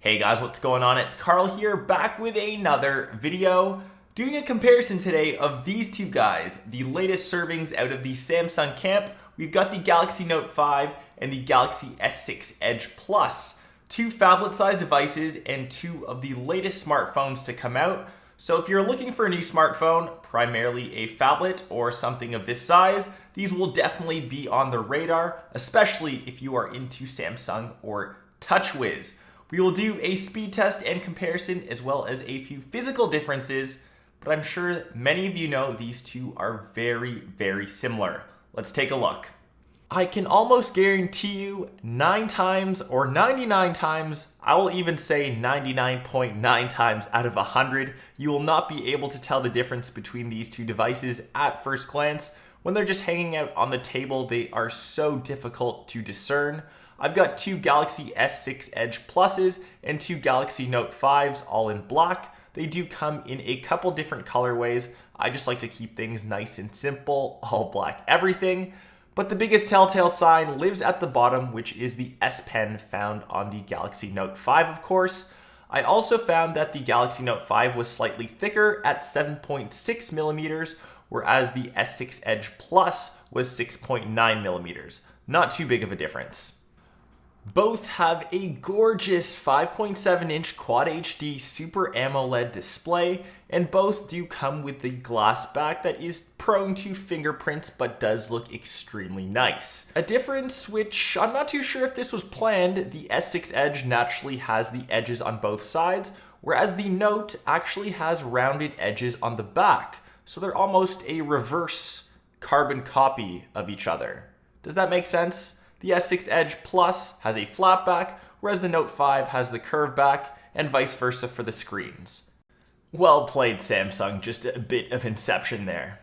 Hey guys, what's going on? It's Carl here, back with another video. Doing a comparison today of these two guys, the latest servings out of the Samsung camp. We've got the Galaxy Note 5 and the Galaxy S6 Edge Plus. Two phablet-sized devices and two of the latest smartphones to come out. So if you're looking for a new smartphone, primarily a phablet or something of this size, these will definitely be on the radar, especially if you are into Samsung or TouchWiz. We will do a speed test and comparison as well as a few physical differences, but I'm sure many of you know these two are very, very similar. Let's take a look. I can almost guarantee you 9 times or 99 times, I will even say 99.9 times out of 100, you will not be able to tell the difference between these two devices at first glance. When they're just hanging out on the table, they are so difficult to discern. I've got two Galaxy S6 Edge Pluses and two Galaxy Note 5s all in black. They do come in a couple different colorways. I just like to keep things nice and simple, all black everything. But the biggest telltale sign lives at the bottom, which is the S Pen found on the Galaxy Note 5, of course. I also found that the Galaxy Note 5 was slightly thicker at 7.6 millimeters, whereas the S6 Edge Plus was 6.9 millimeters. Not too big of a difference. Both have a gorgeous 5.7-inch Quad HD Super AMOLED display, and both do come with the glass back that is prone to fingerprints but does look extremely nice. A difference which I'm not too sure if this was planned, the S6 Edge naturally has the edges on both sides, whereas the Note actually has rounded edges on the back, so they're almost a reverse carbon copy of each other. Does that make sense? The S6 Edge Plus has a flat back, whereas the Note 5 has the curved back, and vice versa for the screens. Well played, Samsung, just a bit of inception there.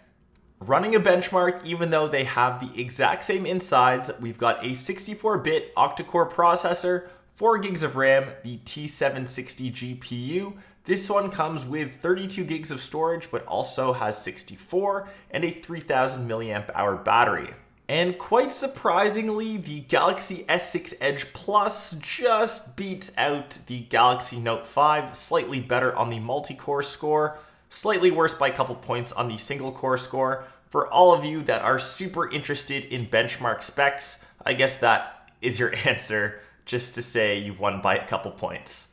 Running a benchmark, even though they have the exact same insides, we've got a 64-bit octa-core processor, 4 gigs of RAM, the T760 GPU. This one comes with 32 gigs of storage, but also has 64, and a 3000 milliamp hour battery. And quite surprisingly, the Galaxy S6 Edge Plus just beats out the Galaxy Note 5, slightly better on the multi-core score, slightly worse by a couple points on the single-core score. For all of you that are super interested in benchmark specs, I guess that is your answer, just to say you've won by a couple points.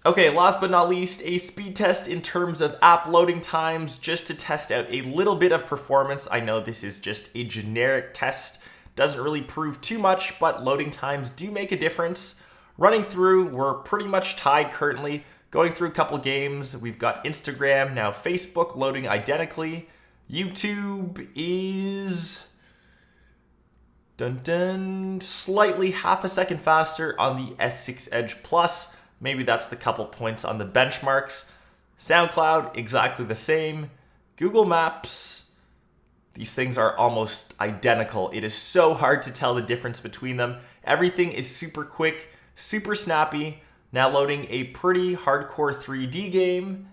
Okay, last but not least, a speed test in terms of app loading times, just to test out a little bit of performance. I know this is just a generic test, doesn't really prove too much, but loading times do make a difference. Running through, we're pretty much tied currently. Going through a couple games, we've got Instagram, now Facebook loading identically. YouTube is slightly half a second faster on the S6 Edge Plus. Maybe that's the couple points on the benchmarks. SoundCloud, exactly the same. Google Maps, these things are almost identical. It is so hard to tell the difference between them. Everything is super quick, super snappy. Now loading a pretty hardcore 3D game.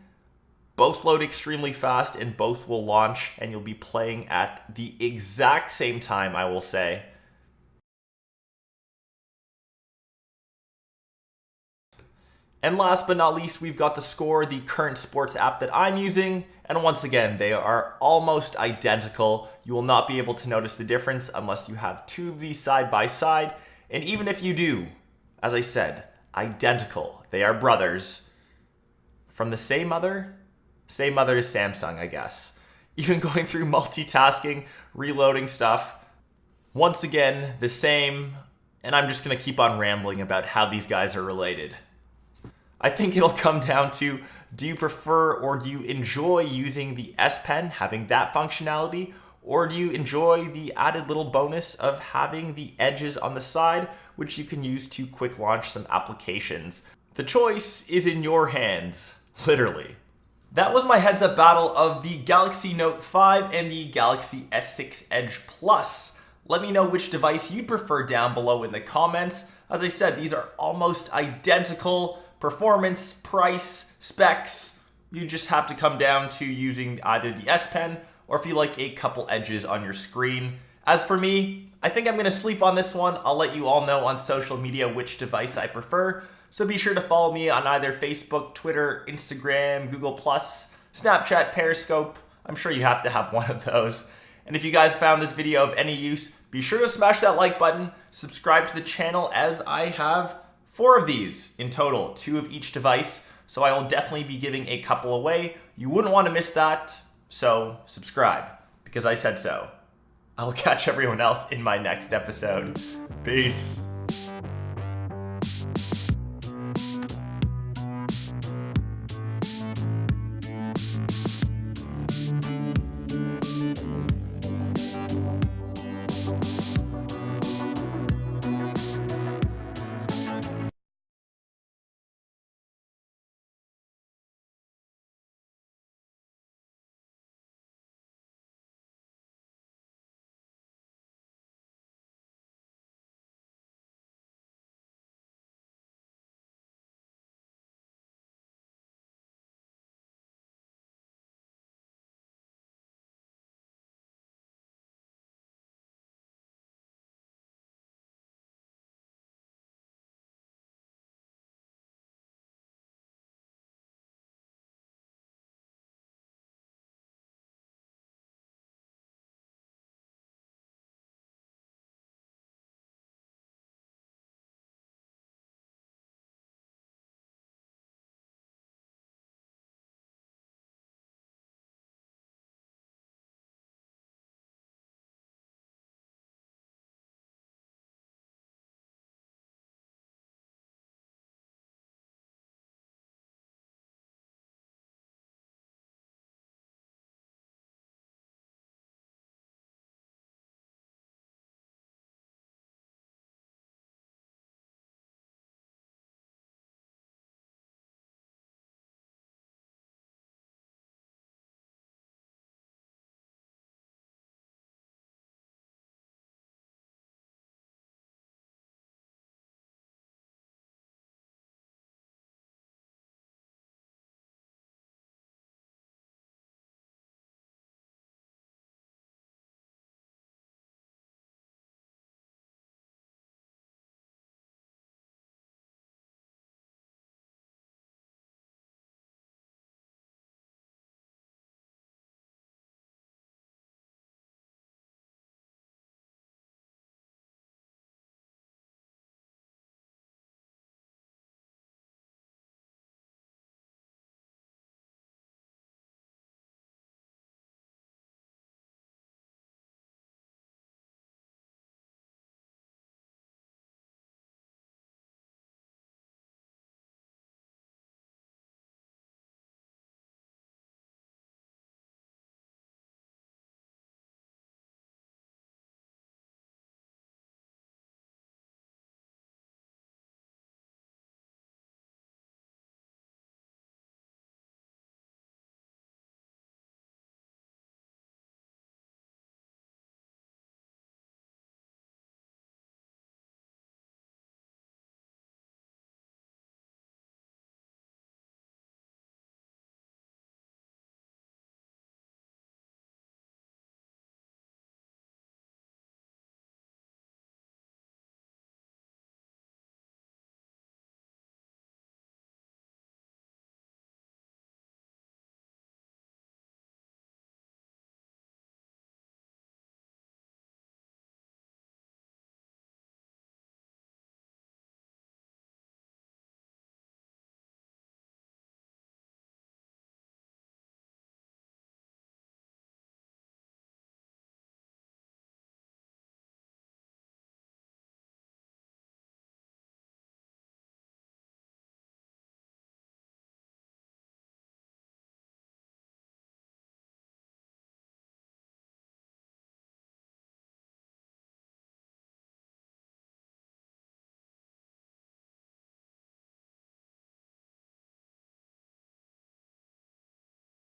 Both load extremely fast and both will launch, and you'll be playing at the exact same time, I will say. And last but not least, we've got the Score, the current sports app that I'm using. And once again, they are almost identical. You will not be able to notice the difference unless you have two of these side by side. And even if you do, as I said, identical. They are brothers from the same mother? Same mother as Samsung, I guess. Even going through multitasking, reloading stuff. Once again, the same. And I'm just going to keep on rambling about how these guys are related. I think it'll come down to, do you prefer or do you enjoy using the S Pen, having that functionality, or do you enjoy the added little bonus of having the edges on the side, which you can use to quick launch some applications? The choice is in your hands, literally. That was my heads up battle of the Galaxy Note 5 and the Galaxy S6 Edge Plus. Let me know which device you prefer down below in the comments. As I said, these are almost identical. Performance, price, specs, you just have to come down to using either the S Pen or if you like a couple edges on your screen. As for me, I think I'm going to sleep on this one. I'll let you all know on social media which device I prefer. So be sure to follow me on either Facebook, Twitter, Instagram, Google+, Snapchat, Periscope. I'm sure you have to have one of those. And if you guys found this video of any use, be sure to smash that like button, subscribe to the channel, as I have 4 of these in total, 2 of each device. So I will definitely be giving a couple away. You wouldn't want to miss that. So subscribe, because I said so. I'll catch everyone else in my next episode. Peace.